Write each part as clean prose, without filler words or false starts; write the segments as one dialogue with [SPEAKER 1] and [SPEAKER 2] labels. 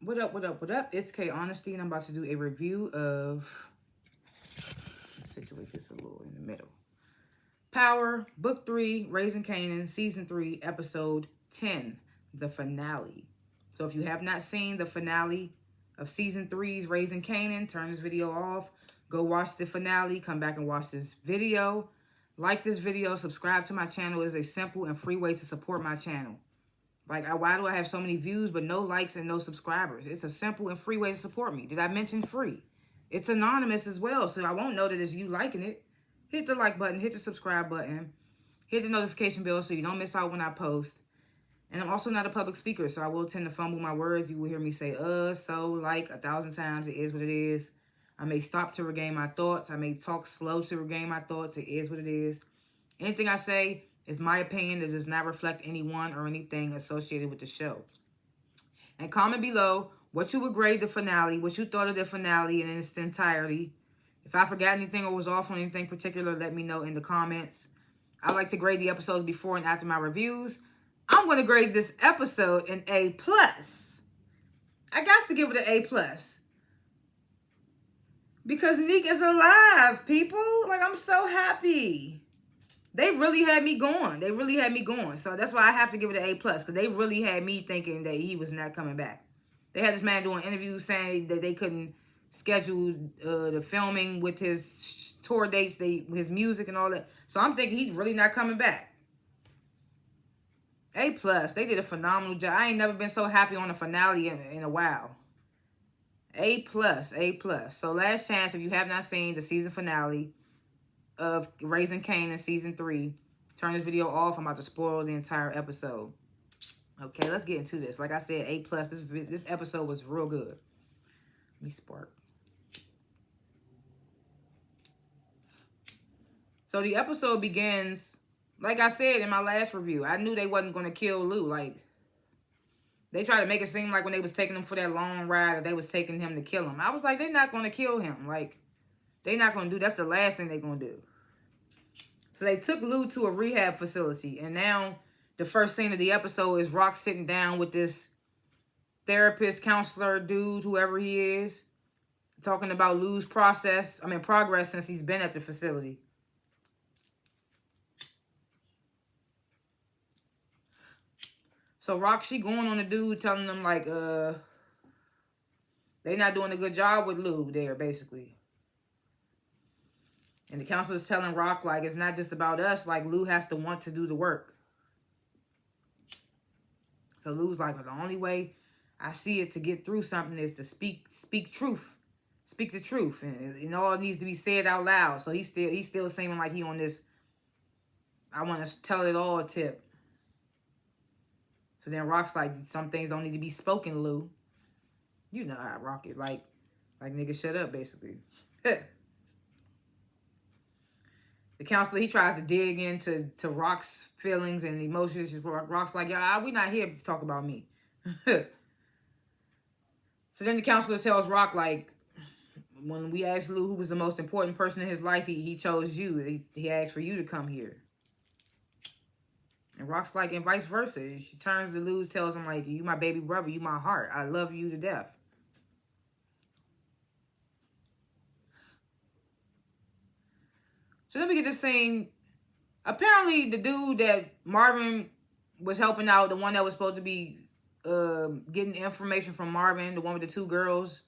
[SPEAKER 1] What up, what up, what up? It's K.Honesty, and I'm about to do a review of, let's situate this a little in the middle. Power, Book 3, Raising Kanan, Season 3, Episode 10, the finale. So if you have not seen the finale of Season 3's Raising Kanan, turn this video off. Go watch the finale. Come back and watch this video. Like this video. Subscribe to my channel. It's a simple and free way to support my channel. Like, why do I have so many views but no likes and no subscribers? It's a simple and free way to support me. Did I mention free? It's anonymous as well, so I won't know that it's you liking it. Hit the like button, hit the subscribe button, hit the notification bell so you don't miss out when I post. And I'm also not a public speaker, so I will tend to fumble my words. You will hear me say, so, like 1,000 times. It is what it is. I may stop to regain my thoughts. I may talk slow to regain my thoughts. It is what it is. Anything I say is my opinion. It does not reflect anyone or anything associated with the show. And comment below what you would grade the finale, what you thought of the finale in its entirety. If I forgot anything or was off on anything particular, let me know in the comments. I like to grade the episodes before and after my reviews. I'm going to grade this episode an A+. I got to give it an A+. Because Neek is alive, people. Like, I'm so happy. They really had me going. They really had me going. So that's why I have to give it an A+. Because they really had me thinking that he was not coming back. They had this man doing interviews saying that they couldn't schedule the filming with his tour dates, his music and all that. So I'm thinking he's really not coming back. A+. They did a phenomenal job. I ain't never been so happy on a finale in a while. A+. A+. So last chance, if you have not seen the season finale of Raising Kanan Season 3, turn this video off. I'm about to spoil the entire episode. Okay, let's get into this. Like I said, A+. This episode was real good. Let me spark. So the episode begins, like I said in my last review, I knew they wasn't going to kill Lou. Like, they tried to make it seem like when they was taking him for that long ride that they was taking him to kill him. I was like, they're not going to kill him. Like, they're not going to do, that's the last thing they're going to do. So they took Lou to a rehab facility. And now the first scene of the episode is Rock sitting down with this therapist, counselor, dude, whoever he is, talking about Lou's progress since he's been at the facility. So Rock, she going on the dude, telling them like, they not doing a good job with Lou there, basically. And the counselor's telling Rock, like, it's not just about us. Like, Lou has to want to do the work. So Lou's like, well, the only way I see it to get through something is to speak truth. Speak the truth. And all it needs to be said out loud. So he's still seeming like he on this, I want to tell it all tip. So then Rock's like, some things don't need to be spoken, Lou. You know how Rock is. Like nigga, shut up, basically. The counselor, he tries to dig into Rock's feelings and emotions. Rock's like, yeah, we not here to talk about me. So then the counselor tells Rock, like, when we asked Lou who was the most important person in his life, he chose you. He asked for you to come here. And Rock's like, and vice versa. She turns to Lou, tells him, like, you my baby brother, you my heart. I love you to death. So then we get this scene. Apparently, the dude that Marvin was helping out, the one that was supposed to be getting information from Marvin, the one with the two girls.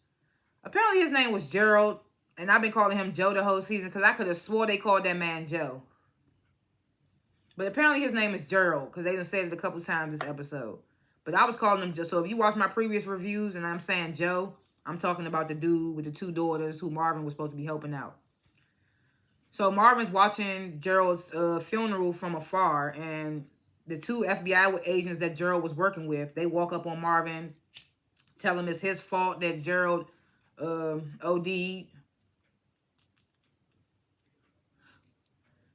[SPEAKER 1] Apparently, his name was Gerald. And I've been calling him Joe the whole season because I could have swore they called that man Joe. But apparently his name is Gerald because they done said it a couple times this episode. But I was calling him Joe. So if you watch my previous reviews and I'm saying Joe, I'm talking about the dude with the two daughters who Marvin was supposed to be helping out. So Marvin's watching Gerald's funeral from afar, and the two FBI agents that Gerald was working with, they walk up on Marvin, tell him it's his fault that Gerald OD'd.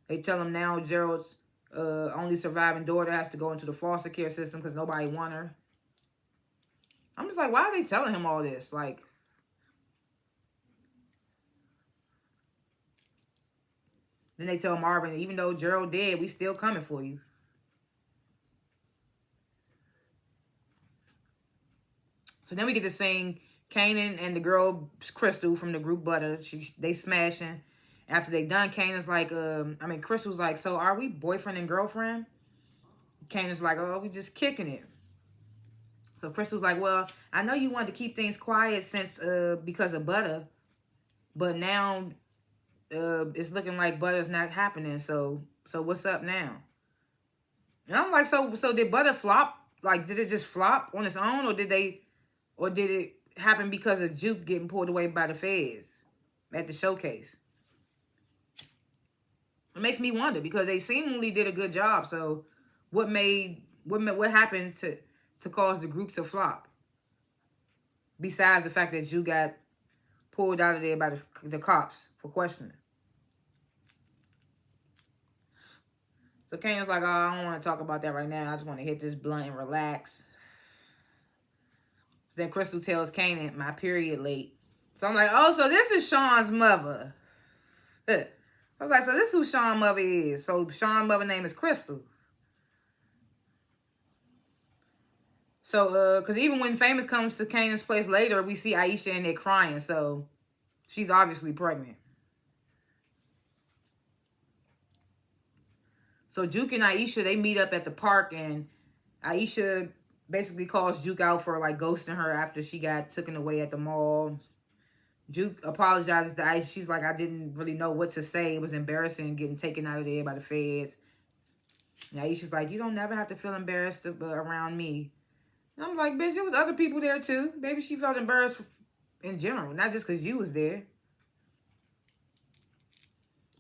[SPEAKER 1] They tell him now Gerald's only surviving daughter has to go into the foster care system because nobody want her. I'm just like, why are they telling him all this? Like, then they tell Marvin, even though Gerald dead, we still coming for you. So then we get to sing Kanan and the girl Crystal from the group Butter. They smashing. After they done, Kanan's like, Crystal's like, so are we boyfriend and girlfriend? Kanan's like, oh, we just kicking it. So Crystal's like, well, I know you wanted to keep things quiet since because of Butter, but now it's looking like Butter's not happening. So what's up now? And I'm like, so did Butter flop? Like, did it just flop on its own, or did it happen because of Juke getting pulled away by the feds at the showcase? It makes me wonder because they seemingly did a good job. So what happened to cause the group to flop? Besides the fact that Juke got pulled out of there by the cops for questioning. So Kanan's like, oh, I don't want to talk about that right now. I just want to hit this blunt and relax. So then Crystal tells Kanan, my period late. So I'm like, oh, so this is Sean's mother. I was like, so this is who Sean's mother is. So Sean's mother name is Crystal. So, because even when Famous comes to Kanan's place later, we see Aisha in there crying. So she's obviously pregnant. So Juke and Aisha, they meet up at the park, and Aisha basically calls Juke out for like ghosting her after she got taken away at the mall. Juke apologizes to Aisha. She's like, I didn't really know what to say. It was embarrassing getting taken out of there by the feds. And Aisha's like, you don't never have to feel embarrassed around me. And I'm like, bitch, there was other people there too. Maybe she felt embarrassed in general, not just because you was there.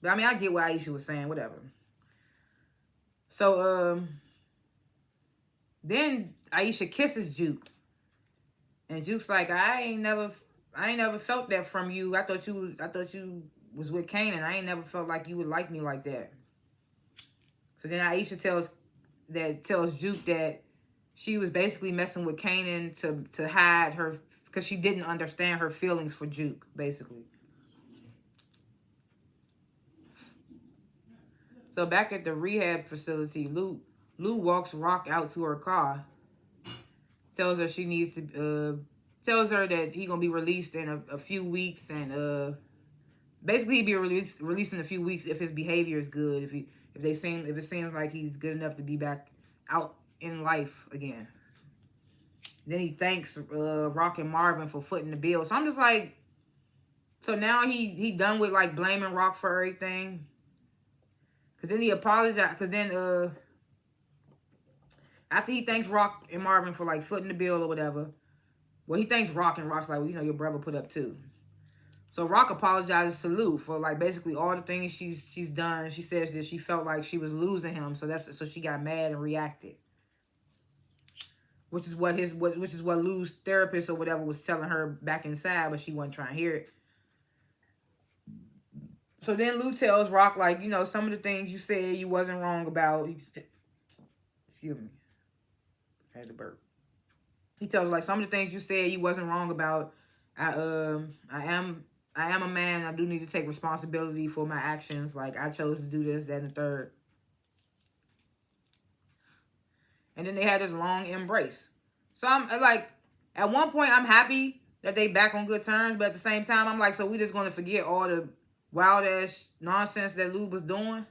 [SPEAKER 1] But I mean, I get what Aisha was saying, whatever. So, then Aisha kisses Juke. And Juke's like, I ain't never felt that from you. I thought you was with Kanan. I ain't never felt like you would like me like that. So then Aisha tells Juke that she was basically messing with Kanan to hide her, because she didn't understand her feelings for Juke, basically. So back at the rehab facility, Lou walks Rock out to her car. Tells her she needs to, tells her that he's gonna be released in a few weeks, and basically he'd be released in a few weeks if his behavior is good, if it seems like he's good enough to be back out in life again. Then he thanks Rock and Marvin for footing the bill. So I'm just like, so now he done with like blaming Rock for everything. Cause then he apologized. Cause then after he thanks Rock and Marvin for like footing the bill or whatever, well, he thanks Rock, and Rock's like, well, your brother put up too. So Rock apologizes to Lou for like basically all the things she's done. She says that she felt like she was losing him, so she got mad and reacted. Which is what Lou's therapist or whatever was telling her back inside, but she wasn't trying to hear it. So then Lou tells Rock, like, some of the things you said you wasn't wrong about. Excuse me. I had to burp. He tells her, like, some of the things you said you wasn't wrong about. I am a man. I do need to take responsibility for my actions. Like, I chose to do this, that, and the third. And then they had this long embrace. So I'm like, at one point, I'm happy that they back on good terms. But at the same time, I'm like, so we just going to forget all the wild-ass nonsense that Lou was doing?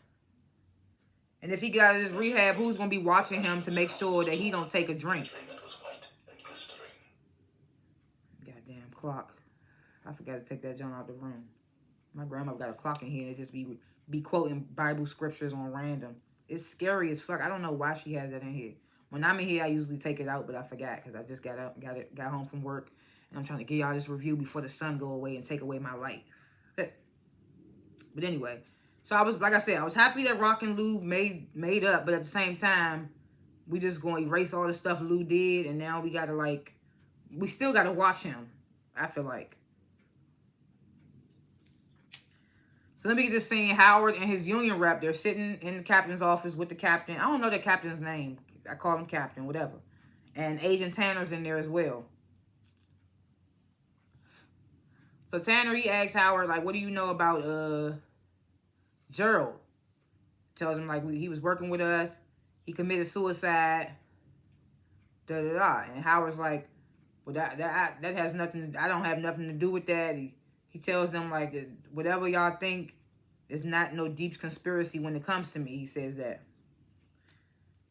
[SPEAKER 1] And if he get out of this rehab, who's going to be watching him to make sure that he don't take a drink? Goddamn clock. I forgot to take that junk out the room. My grandma got a clock in here and just be quoting Bible scriptures on random. It's scary as fuck. I don't know why she has that in here. When I'm in here, I usually take it out, but I forgot because I just got home from work, and I'm trying to give y'all this review before the sun go away and take away my light. But anyway, so I was happy that Rock and Lou made up, but at the same time, we just going to erase all the stuff Lou did, and now we still got to watch him, I feel like. So let me get this scene. Howard and his union rep, they're sitting in the captain's office with the captain. I don't know the captain's name. I call him Captain, whatever. And Agent Tanner's in there as well. So Tanner, he asks Howard, like, what do you know about Gerald? Tells him, like, he was working with us. He committed suicide. Da-da-da. And Howard's like, But that has nothing. I don't have nothing to do with that. He tells them like whatever y'all think is not no deep conspiracy when it comes to me. He says that.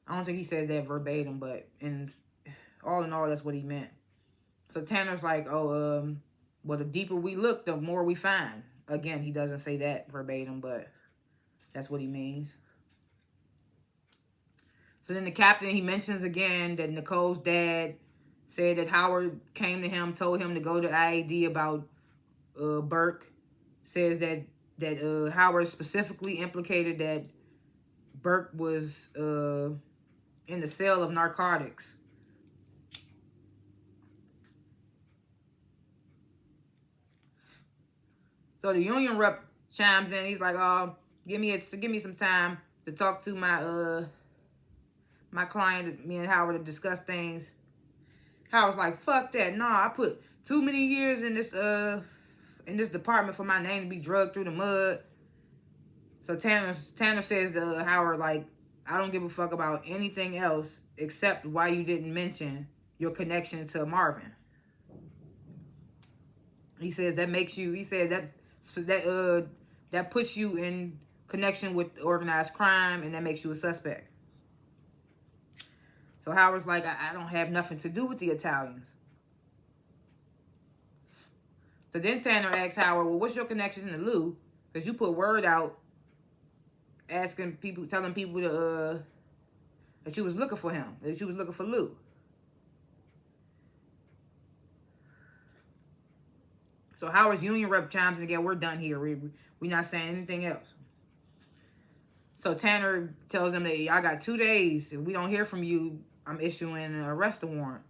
[SPEAKER 1] I don't think he said that verbatim, but in all, that's what he meant. So Tanner's like, oh, well, the deeper we look, the more we find. Again, he doesn't say that verbatim, but that's what he means. So then the captain, he mentions again that Nicole's dad said that Howard came to him, told him to go to IAD about Burke. Says that Howard specifically implicated that Burke was in the sale of narcotics. So the union rep chimes in. He's like, "Oh, give me some time to talk to my client, me and Howard, to discuss things." Howard's like, "Fuck that! Nah, I put too many years in this department for my name to be drugged through the mud." So Tanner says to Howard, like, "I don't give a fuck about anything else except why you didn't mention your connection to Marvin." He says that makes you. He says that puts you in connection with organized crime, and that makes you a suspect. So Howard's like, I don't have nothing to do with the Italians. So then Tanner asks Howard, well, what's your connection to Lou? Because you put word out asking people, telling people that you was looking for him, that you was looking for Lou. So Howard's union rep chimes in again, we're done here. We're not saying anything else. So Tanner tells them that I got 2 days. If we don't hear from you, I'm issuing an arrest warrant.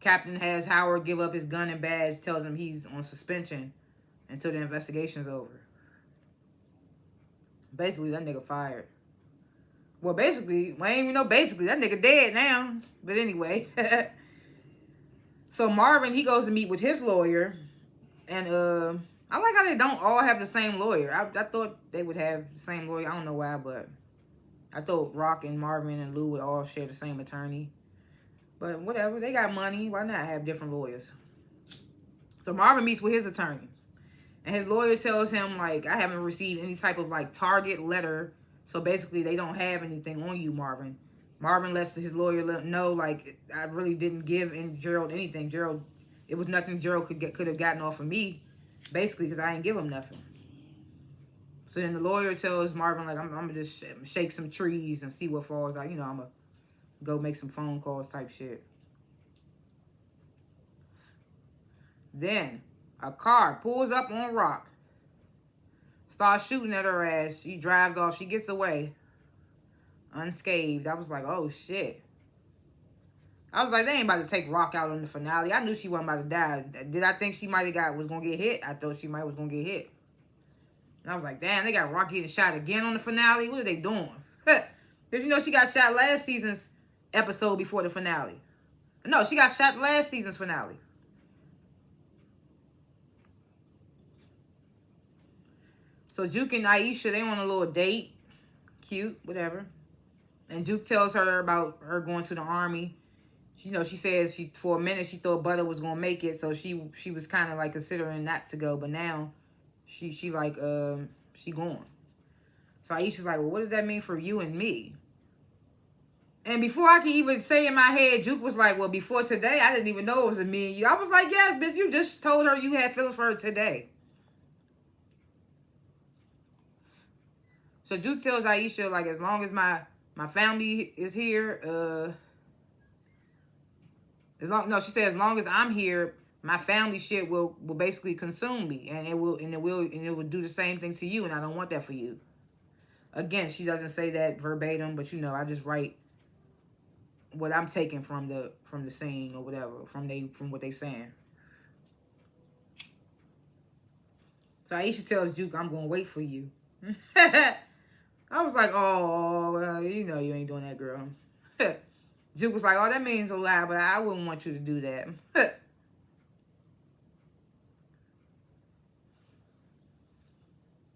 [SPEAKER 1] Captain has Howard give up his gun and badge, tells him he's on suspension until the investigation's over. Basically, that nigga fired. Well, basically, I ain't even know basically. That nigga dead now. But anyway. So Marvin, he goes to meet with his lawyer. And I like how they don't all have the same lawyer. I thought they would have the same lawyer. I don't know why, but I thought Rock and Marvin and Lou would all share the same attorney. But whatever, they got money. Why not have different lawyers? So Marvin meets with his attorney. And his lawyer tells him, like, I haven't received any type of, like, target letter. So basically, they don't have anything on you, Marvin. Marvin lets his lawyer know, like, I really didn't give Gerald anything. It was nothing Gerald could have gotten off of me, basically, because I didn't give him nothing. So then the lawyer tells Marvin, like, I'm going to just shake some trees and see what falls out. You know, I'm going to go make some phone calls type shit. Then a car pulls up on Rock. Starts shooting at her ass. She drives off. She gets away unscathed. I was like, oh, shit. I was like, they ain't about to take Rock out on the finale. I knew she wasn't about to die. Did I think she might have was going to get hit? I thought she was going to get hit. And I was like, damn, they got Rock getting shot again on the finale? What are they doing? Because, you know, she got shot last season's episode before the finale. No, she got shot last season's finale. So Juke and Aisha, they on a little date. Cute, whatever. And Juke tells her about her going to the army. You know, she says for a minute she thought Butter was gonna make it, so she was kind of like considering not to go, but now she going. So Aisha's like, well, what does that mean for you and me? And before I could even say in my head, Juke was like, well, before today, I didn't even know it was a me and you. I was like, yes, bitch, you just told her you had feelings for her today. So Juke tells Aisha, like, as long as my family is here, she said, as long as I'm here, my family shit will basically consume me, and it will do the same thing to you, and I don't want that for you. Again, she doesn't say that verbatim, but you know, I just write what I'm taking from the scene or whatever, from what they saying. So Aisha tells Juke, I'm gonna wait for you. I was like, oh, well, you know you ain't doing that, girl. Juke was like, oh, that means a lot, but I wouldn't want you to do that.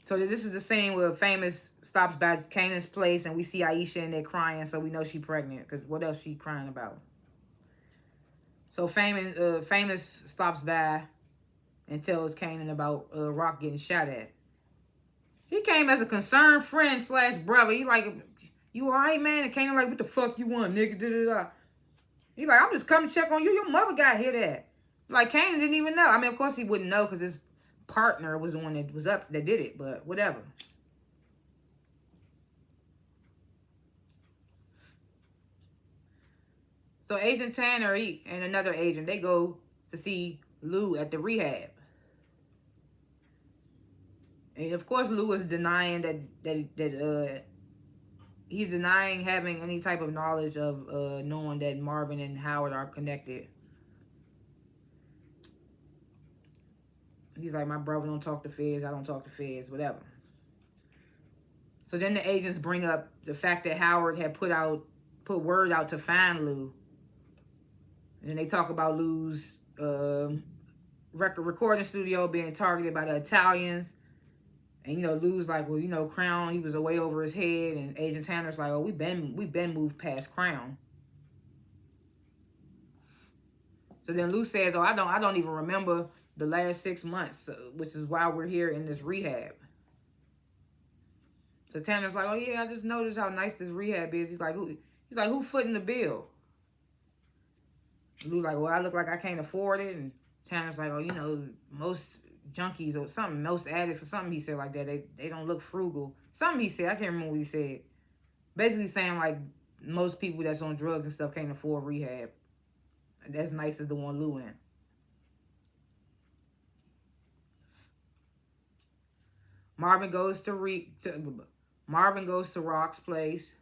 [SPEAKER 1] So this is the scene where Famous stops by Kanan's place, and we see Aisha in there crying, so we know she's pregnant, because what else she crying about? So Famous stops by and tells Kanan about Rock getting shot at. He came as a concerned friend / brother. He like, you alright, man? And Kanan like, what the fuck you want, nigga? Da, da, da. He like, I'm just coming to check on you. Your mother got hit at. Like, Kanan didn't even know. I mean, of course he wouldn't know because his partner was the one that was up that did it. But whatever. So Agent Tanner and another agent, they go to see Lou at the rehab. And of course Lou is denying that he's denying having any type of knowledge of knowing that Marvin and Howard are connected. He's like, my brother don't talk to feds, I don't talk to feds, whatever. So then the agents bring up the fact that Howard had put word out to find Lou. And then they talk about Lou's recording studio being targeted by the Italians. And, Lou's like, well, Crown, he was way over his head. And Agent Tanner's like, oh, we've been moved past Crown. So then Lou says, oh, I don't even remember the last 6 months, which is why we're here in this rehab. So Tanner's like, oh, yeah, I just noticed how nice this rehab is. He's like, who footing the bill? Lou's like, well, I look like I can't afford it. And Tanner's like, oh, most junkies or something, most addicts or something, he said like that. They don't look frugal. Something he said. I can't remember what he said. Basically saying like most people that's on drugs and stuff can't afford rehab. And that's nice as the one Lou in. Marvin goes to Rock's place.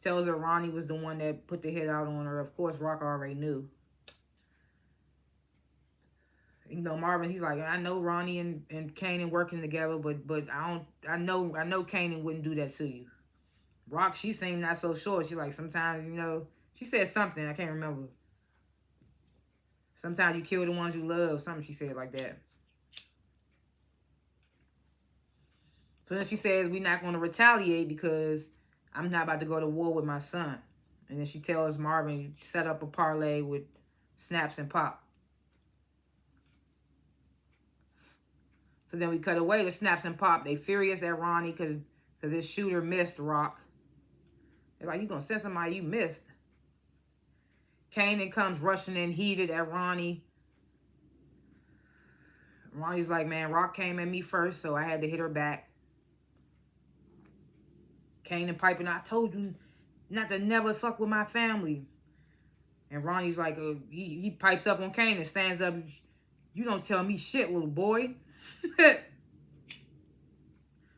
[SPEAKER 1] Tells her Ronnie was the one that put the hit out on her. Of course, Rock already knew. Marvin, he's like, I know Ronnie and Kanan working together, but I know Kanan wouldn't do that to you. Rock, she seemed not so sure. She like, sometimes, she said something, I can't remember. Sometimes you kill the ones you love, something she said like that. So then she says, we're not going to retaliate because I'm not about to go to war with my son. And then she tells Marvin, set up a parlay with Snaps and Pop. So then we cut away to Snaps and Pop. They furious at Ronnie because his shooter missed Rock. They're like, you gonna send somebody you missed. Kanan comes rushing in heated at Ronnie. Ronnie's like, man, Rock came at me first, so I had to hit her back. Kanan piping, I told you not to never fuck with my family. And Ronnie's like, he pipes up on Kanan, stands up. You don't tell me shit, little boy.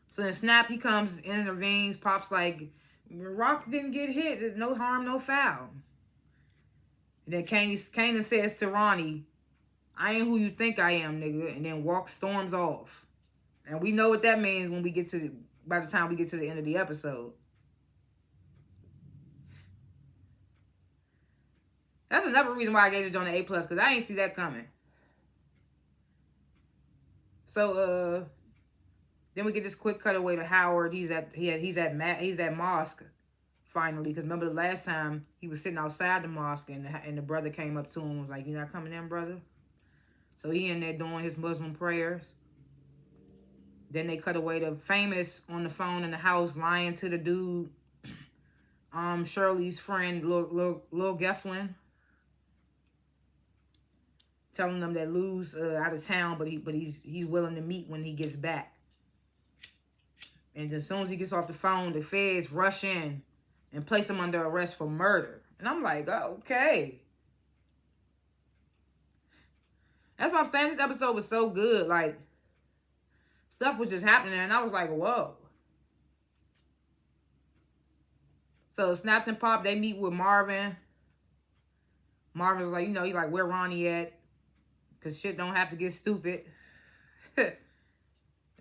[SPEAKER 1] So then Snap, he comes, intervenes. Pop's like, Rock didn't get hit. There's no harm, no foul. And then Kanan says to Ronnie, I ain't who you think I am, nigga. And then storms off. And we know what that means when we get to, by the time we get to the end of the episode. That's another reason why I gave it on the A+, because I didn't see that coming. So, then we get this quick cutaway to Howard. He's at mosque finally, because remember the last time he was sitting outside the mosque and the brother came up to him and was like, "You not coming in, brother?" So he in there doing his Muslim prayers. Then they cut away to Famous on the phone in the house lying to the dude, Shirley's friend, Lil Geflin, telling them that Lou's out of town, but he's willing to meet when he gets back. And as soon as he gets off the phone, the feds rush in and place him under arrest for murder. And I'm like, oh, okay. That's what I'm saying. This episode was so good. Like, stuff was just happening, and I was like, whoa. So Snaps and Pop, they meet with Marvin. Marvin's like, he like, where Ronnie at? Because shit don't have to get stupid.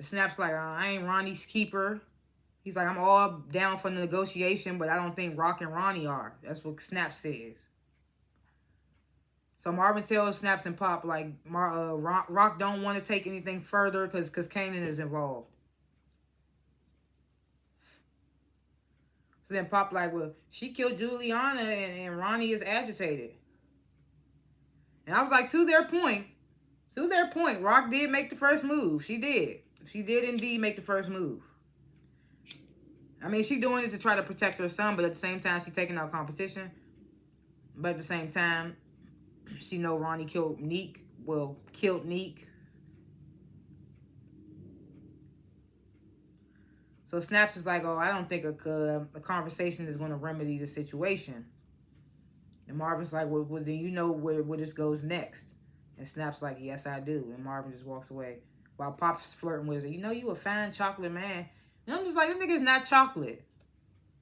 [SPEAKER 1] Snap's like, I ain't Ronnie's keeper. He's like, I'm all down for the negotiation, but I don't think Rock and Ronnie are. That's what Snap says. So Marvin tells Snaps and Pop, like, Rock don't want to take anything further because Kanan is involved. So then Pop like, well, she killed Juliana and Ronnie is agitated. And I was like, to their point, Rock did make the first move. She did. She did indeed make the first move. I mean, she doing it to try to protect her son, but at the same time, she taking out competition. But at the same time, she know Ronnie killed Neek. Well, killed Neek. So Snaps is like, oh, I don't think a conversation is going to remedy the situation. And Marvin's like, well, then you know where this goes next. And Snaps like, yes, I do. And Marvin just walks away. While Pop's flirting with her. You know you a fine chocolate man. And I'm just like, that nigga's not chocolate.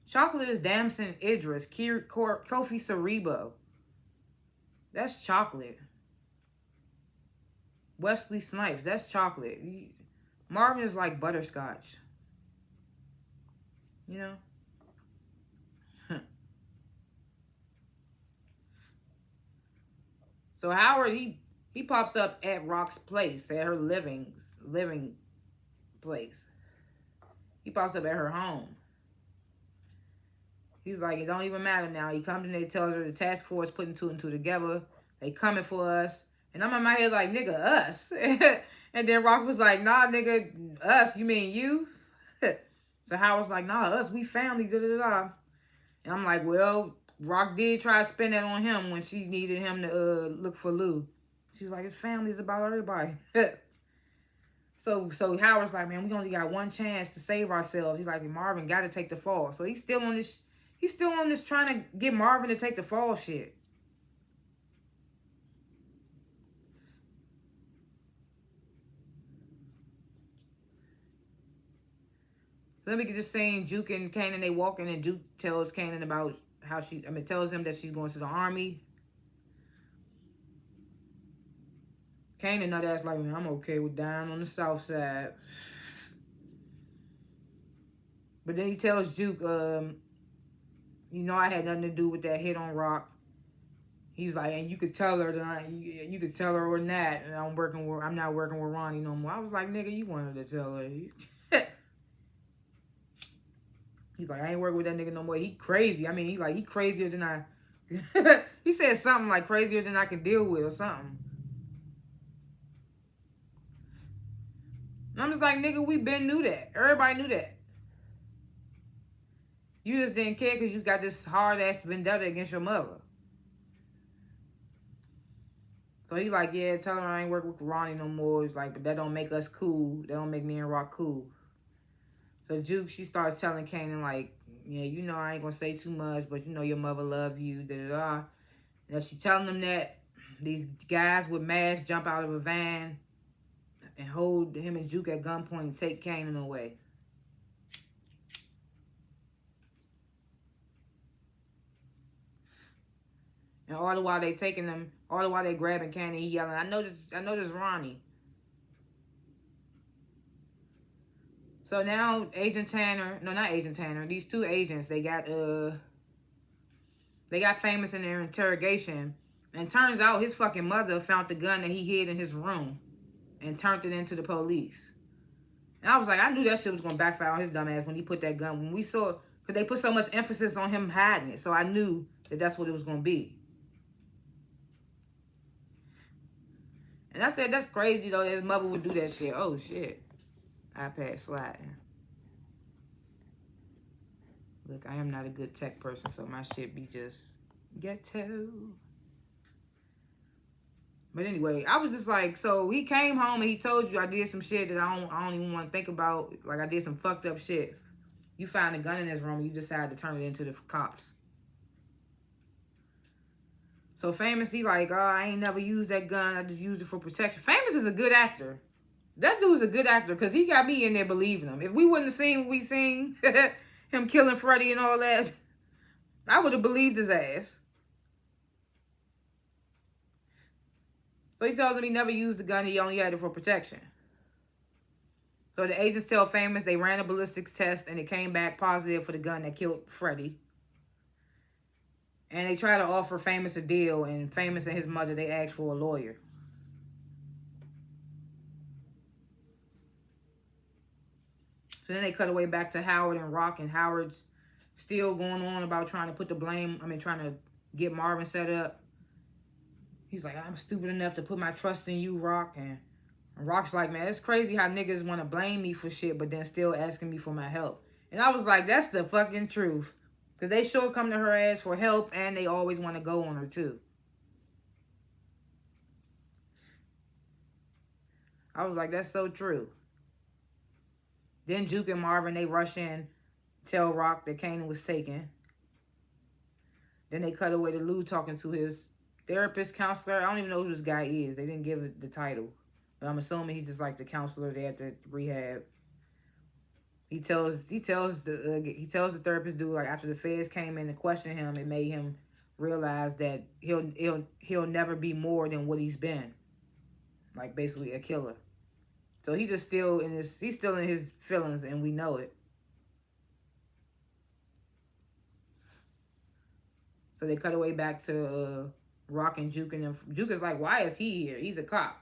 [SPEAKER 1] Chocolate is Damson Idris, Kofi Cerebo. That's chocolate. Wesley Snipes, that's chocolate. Marvin is like butterscotch. You know? So Howard, he pops up at Rock's place, at her living place. He pops up at her home. He's like, it don't even matter now. He comes in there, tells her the task force putting two and two together. They coming for us. And I'm in my head like, nigga, us. And then Rock was like, nah, nigga, us. You mean you? So Howard's like, nah, us. We family, da-da-da. And I'm like, well, Rock did try to spin that on him when she needed him to look for Lou. She was like, his family's about everybody. So Howard's like, man, we only got one chance to save ourselves. He's like, Marvin got to take the fall. So he's still on this trying to get Marvin to take the fall shit. So then we get this scene, Juke and Kanan, they walk in and Juke tells Kanan about how tells him that she's going to the army. Kanan nut ass like, man, I'm okay with dying on the south side. But then he tells Juke, you know I had nothing to do with that hit on Rock. He's like, and you could tell her that you could tell her or not, and I'm not working with Ronnie no more. I was like, nigga, you wanted to tell her. He's like, I ain't working with that nigga no more. He crazy. I mean, he crazier than I. He said something like crazier than I can deal with or something. And I'm just like, nigga, we been knew that. Everybody knew that. You just didn't care because you got this hard ass vendetta against your mother. So he like, yeah, tell her I ain't working with Ronnie no more. He's like, but that don't make us cool. That don't make me and Rock cool. So Juke, she starts telling Kanan like, yeah, you know I ain't gonna say too much, but you know your mother love you, da-da-da. And she telling them that these guys with masks jump out of a van and hold him and Juke at gunpoint and take Kanan away. And all the while they taking them, all the while they grabbing Kanan, he yelling, I know this Ronnie. So now Agent Tanner, no, not Agent Tanner, these two agents, they got Famous in their interrogation. And turns out his fucking mother found the gun that he hid in his room and turned it into the police. And I was like, I knew that shit was going to backfire on his dumb ass when he put that gun. When we saw, because they put so much emphasis on him hiding it. So I knew that that's what it was going to be. And I said, that's crazy, though, that his mother would do that shit. Oh, shit. iPad sliding. Look, I am not a good tech person, so my shit be just ghetto. But anyway, I was just like, so he came home and he told you I did some shit that I don't even want to think about. Like I did some fucked up shit. You found a gun in his room and you decided to turn it into the cops. So Famous, he like, oh, I ain't never used that gun. I just used it for protection. Famous is a good actor. That dude's a good actor because he got me in there believing him. If we wouldn't have seen what we seen, him killing Freddie and all that, I would have believed his ass. So he tells him he never used the gun. He only had it for protection. So the agents tell Famous they ran a ballistics test and it came back positive for the gun that killed Freddie. And they try to offer Famous a deal, and Famous and his mother, they asked for a lawyer. So then they cut away back to Howard and Rock, and Howard's still going on about trying to put the blame, trying to get Marvin set up. He's like, I'm stupid enough to put my trust in you, Rock. And Rock's like, man, it's crazy how niggas want to blame me for shit, but then still asking me for my help. And I was like, that's the fucking truth. Because they sure come to her ass for help, and they always want to go on her, too. I was like, that's so true. Then Juke and Marvin, they rush in, tell Rock that Kanan was taken. Then they cut away to Lou talking to his therapist, counselor. I don't even know who this guy is. They didn't give it the title. But I'm assuming he's just like the counselor there at the rehab. He tells the therapist dude, like, after the feds came in to question him, it made him realize that he'll never be more than what he's been. Like, basically a killer. So he's still in his feelings, and we know it. So they cut away back to Rock and Juke, and them. Juke is like, why is he here? He's a cop.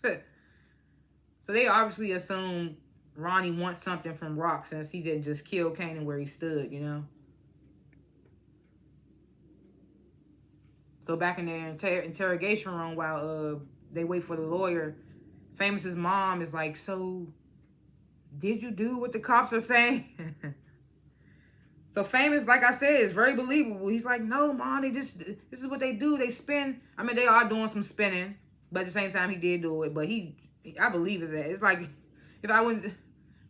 [SPEAKER 1] So they obviously assume Ronnie wants something from Rock since he didn't just kill Kanan where he stood, you know? So back in their interrogation room while they wait for the lawyer, Famous's mom is like, so did you do what the cops are saying? So Famous, like I said, is very believable. He's like, no, Mom, this is what they do. They spin. I mean, they are doing some spinning, but at the same time, he did do it. But I believe it's that. It's like, if I wouldn't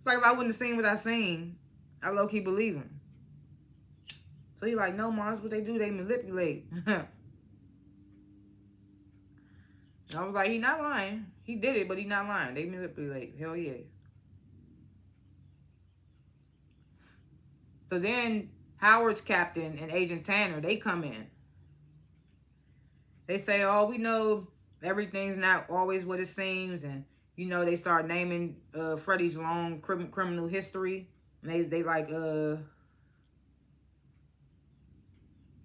[SPEAKER 1] have seen what I seen, I low-key believe him. So he's like, no, Mom, that's what they do. They manipulate. And I was like, he not lying. He did it, but he not lying. They manipulate. Hell yeah. So then Howard's captain and Agent Tanner, they come in. They say, oh, we know everything's not always what it seems. And, you know, they start naming Freddie's long criminal history. And they like,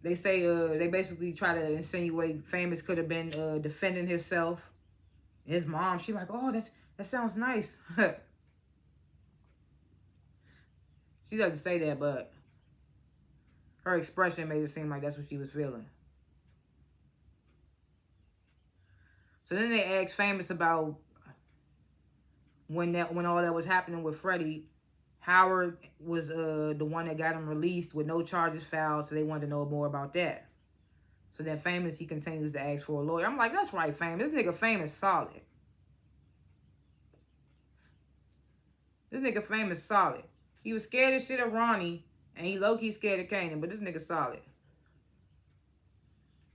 [SPEAKER 1] they say, they basically try to insinuate Famous could have been defending himself. His mom, she like, oh, that sounds nice. She doesn't say that, but her expression made it seem like that's what she was feeling. So then they asked Famous about when all that was happening with Freddie. Howard was the one that got him released with no charges filed, so they wanted to know more about that. So then Famous, he continues to ask for a lawyer. I'm like, that's right, Famous. This nigga Famous solid. This nigga Famous solid. He was scared as shit of Ronnie, and he low-key scared of Kanan, but this nigga solid.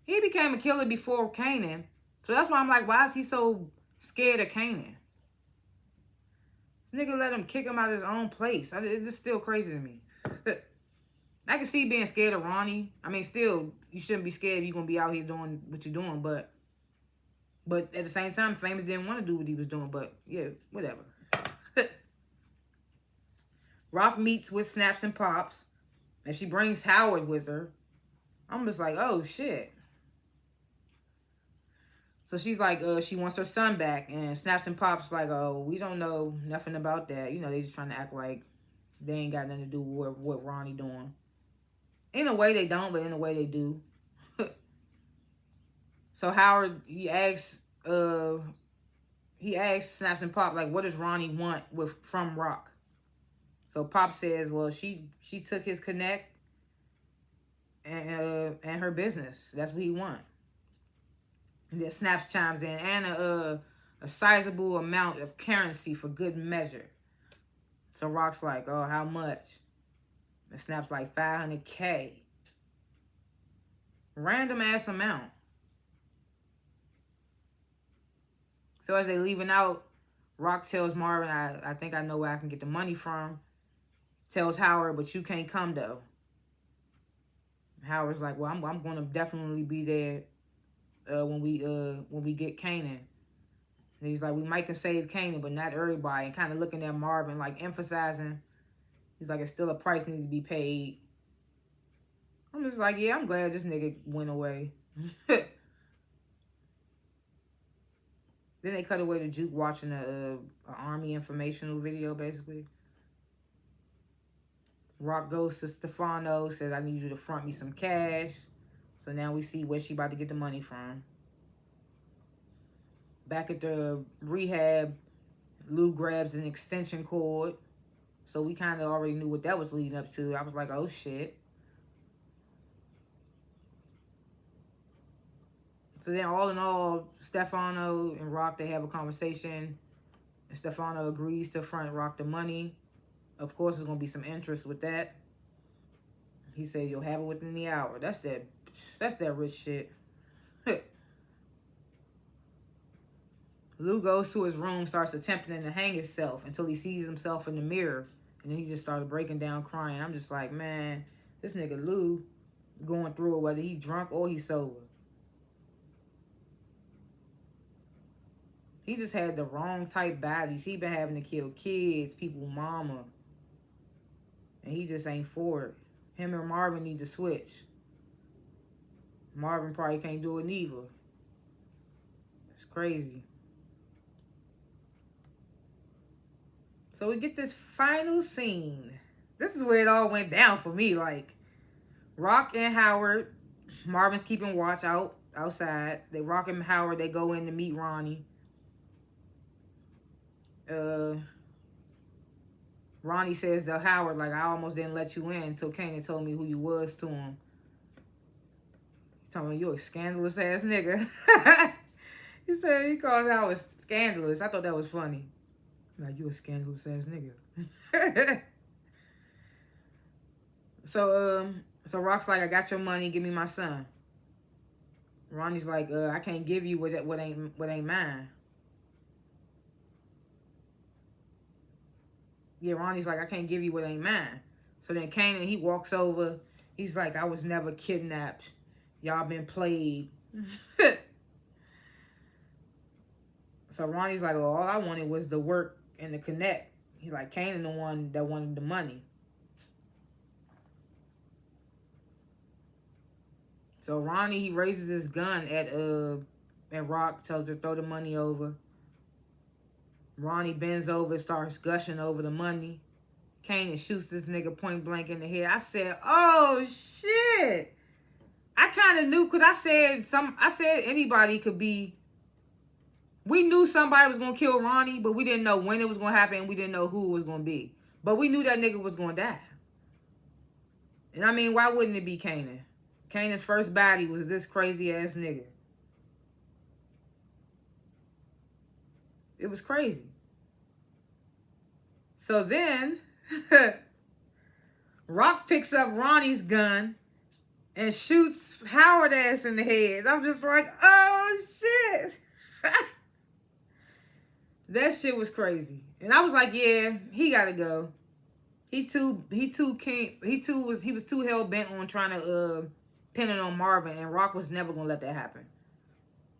[SPEAKER 1] He became a killer before Kanan, so that's why I'm like, why is he so scared of Kanan? This nigga let him kick him out of his own place. It's still crazy to me. I can see being scared of Ronnie. I mean, still, you shouldn't be scared if you're going to be out here doing what you're doing, but at the same time, Famous didn't want to do what he was doing, but yeah, whatever. Rock meets with Snaps and Pops, and she brings Howard with her. I'm just like, oh, shit. So she's like, she wants her son back, and Snaps and Pops like, oh, we don't know nothing about that. You know, they just trying to act like they ain't got nothing to do with what Ronnie doing. In a way they don't, but in a way they do. So Howard, he asks Snaps and Pop, like, what does Ronnie want from Rock? So Pop says, well, she took his connect and her business. That's what he want. And then Snaps chimes in, and a sizable amount of currency for good measure. So Rock's like, oh, how much? And Snaps like, $500K. Random ass amount. So as they leaving out, Rock tells Marvin, I think I know where I can get the money from. Tells Howard, but you can't come though. Howard's like, well, I'm going to definitely be there when we get Kanan. And he's like, we might can save Kanan, but not everybody. And kind of looking at Marvin, like emphasizing. He's like, it's still a price needs to be paid. I'm just like, yeah, I'm glad this nigga went away. Then they cut away to Juke watching a army informational video, basically. Rock goes to Stefano, says, I need you to front me some cash. So now we see where she about to get the money from. Back at the rehab, Lou grabs an extension cord. So we kind of already knew what that was leading up to. I was like, oh shit. So then all in all, Stefano and Rock, they have a conversation. And Stefano agrees to front Rock the money. Of course, there's going to be some interest with that. He said, you'll have it within the hour. That's that rich shit. Lou goes to his room, starts attempting to hang himself until he sees himself in the mirror. And then he just started breaking down crying. I'm just like, man, this nigga Lou going through it, whether he drunk or he sober. He just had the wrong type bodies. He been having to kill kids, people, mama. And he just ain't for it. Him and Marvin need to switch. Marvin probably can't do it neither. It's crazy. So we get this final scene. This is where it all went down for me. Like, Rock and Howard, Marvin's keeping watch outside. Rock and Howard, they go in to meet Ronnie. Ronnie says to Howard, like, I almost didn't let you in until Kanan told me who you was to him. He's telling me, you a scandalous ass nigga. He said he called Howard scandalous. I thought that was funny. Like, you a scandalous ass nigga. So Rock's like, I got your money, give me my son. Ronnie's like, I can't give you what ain't mine. Yeah, Ronnie's like, I can't give you what ain't mine. So then Kanan, he walks over. He's like, I was never kidnapped. Y'all been played. So Ronnie's like, well, all I wanted was the work and the connect. He's like, Kanan the one that wanted the money. So Ronnie, he raises his gun at Rock, tells her to throw the money over. Ronnie bends over, starts gushing over the money. Kanan shoots this nigga point blank in the head. I said, oh shit. I kind of knew, because I said anybody could be. We knew somebody was going to kill Ronnie, but we didn't know when it was going to happen, and we didn't know who it was going to be. But we knew that nigga was going to die. And I mean, why wouldn't it be Kanan? Kanan's first body was this crazy ass nigga. It was crazy. So then, Rock picks up Ronnie's gun and shoots Howard ass in the head. I'm just like, oh shit. That shit was crazy. And I was like, yeah, he gotta go. He was too hell bent on trying to pin it on Marvin, and Rock was never gonna let that happen.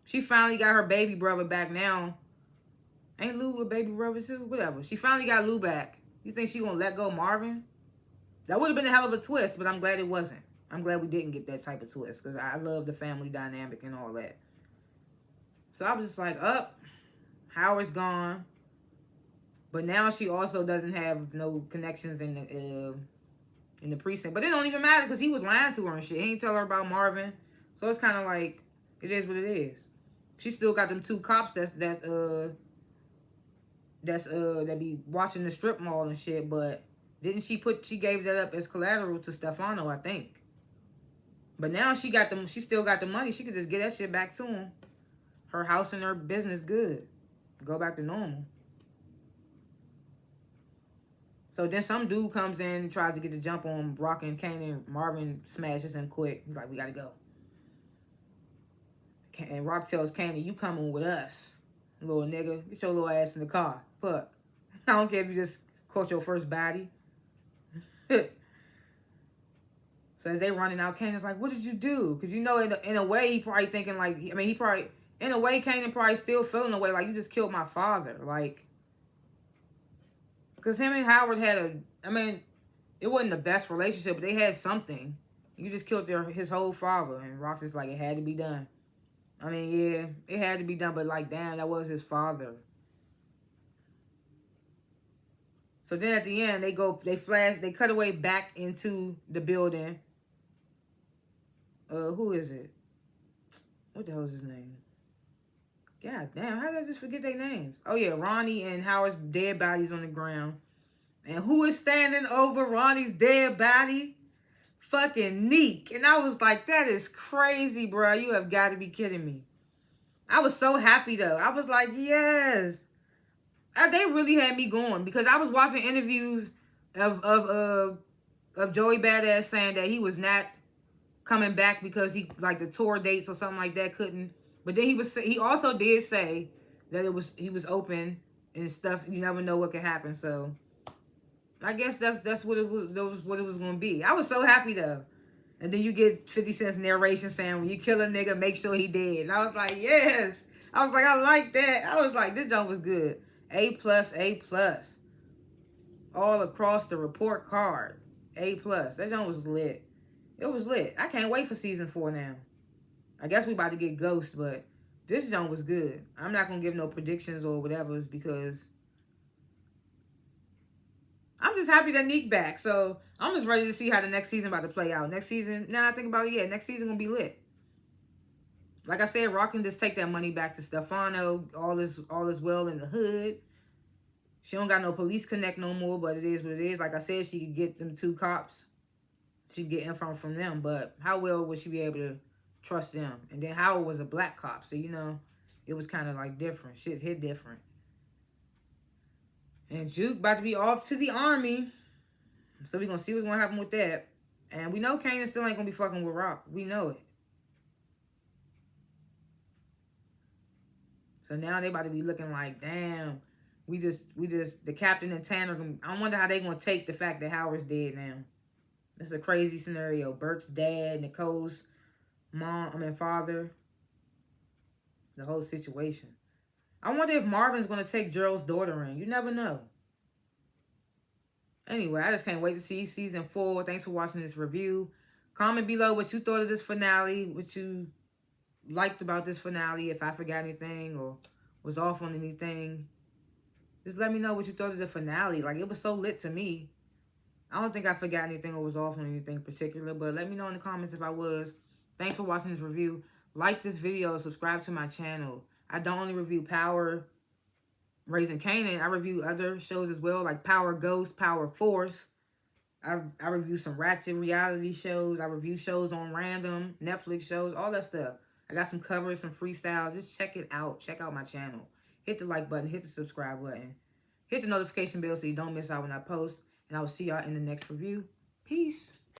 [SPEAKER 1] She finally got her baby brother back now. Ain't Lou a baby brother too? Whatever. She finally got Lou back. You think she gonna let go Marvin? That would have been a hell of a twist, but I'm glad it wasn't. I'm glad we didn't get that type of twist, because I love the family dynamic and all that. So I was just like, Howard's gone. But now she also doesn't have no connections in the precinct. But it don't even matter, because he was lying to her and shit. He ain't tell her about Marvin. So it's kind of like, it is what it is. She still got them two cops that be watching the strip mall and shit. But didn't she gave that up as collateral to Stefano, I think. But now she still got the money. She could just get that shit back to him. Her house and her business good. Go back to normal. So then some dude comes in and tries to get the jump on Rock and Kanan. Marvin smashes him quick. He's like, we gotta go. And Rock tells Kanan, you coming with us, little nigga. Get your little ass in the car. Fuck. I don't care if you just caught your first body. So as they running out, Kanan's like, what did you do? Because you know, in a way, he probably thinking like, I mean, in a way, Kanan probably still feeling the way like, you just killed my father. Like, because him and Howard had it wasn't the best relationship, but they had something. You just killed his whole father. And Rock's just like, it had to be done. I mean, yeah, it had to be done, but like, damn, that was his father. So then at the end, they cut away back into the building. Who is it? What the hell is his name? God damn, how did I just forget their names? Oh yeah, Ronnie and Howard's dead bodies on the ground. And who is standing over Ronnie's dead body? Fucking Neek. And I was like, that is crazy, bro. You have got to be kidding me. I was so happy though. I was like, yes. They really had me going because I was watching interviews of Joey Badass saying that he was not coming back because he like the tour dates or something like that couldn't. But then he also did say that he was open and stuff. You never know what could happen. So I guess that's what it was. That was what it was gonna be. I was so happy though. And then you get 50 Cent's narration saying, when you kill a nigga, make sure he dead. And I was like, yes. I was like, I like that. I was like, this jump was good. A plus, A plus. All across the report card. A plus. That jump was lit. It was lit. I can't wait for season 4 now. I guess we about to get Ghost, but this jump was good. I'm not going to give no predictions or whatever because I'm just happy that Neek back. So I'm just ready to see how the next season about to play out. Next season, now I think about it, yeah, next season gonna be lit. Like I said, Rock can just take that money back to Stefano. All is well in the hood. She don't got no police connect no more, but it is what it is. Like I said, she could get them 2 cops. She could get info from them, but how well would she be able to trust them? And then Howard was a black cop, so you know, it was kind of like different. Shit hit different. And Juke about to be off to the army. So we're going to see what's going to happen with that. And we know Kanan still ain't going to be fucking with Rock. We know it. So now they about to be looking like, damn, we just, the captain and Tanner, I wonder how they going to take the fact that Howard's dead now. It's a crazy scenario. Bert's dad, Nicole's father. The whole situation. I wonder if Marvin's going to take Gerald's daughter in. You never know. Anyway, I just can't wait to see season 4. Thanks for watching this review. Comment below what you thought of this finale, what you liked about this finale, if I forgot anything or was off on anything. Just let me know what you thought of the finale. Like, it was so lit to me. I don't think I forgot anything or was off on anything particular, but let me know in the comments if I was. Thanks for watching this review. Like this video, subscribe to my channel. I don't only review Power, Raising Kanan. I review other shows as well, like Power Ghost, Power Force. I review some Ratchet reality shows. I review shows on random, Netflix shows, all that stuff. I got some covers, some freestyle. Just check it out. Check out my channel. Hit the like button. Hit the subscribe button. Hit the notification bell so you don't miss out when I post. And I will see y'all in the next review. Peace.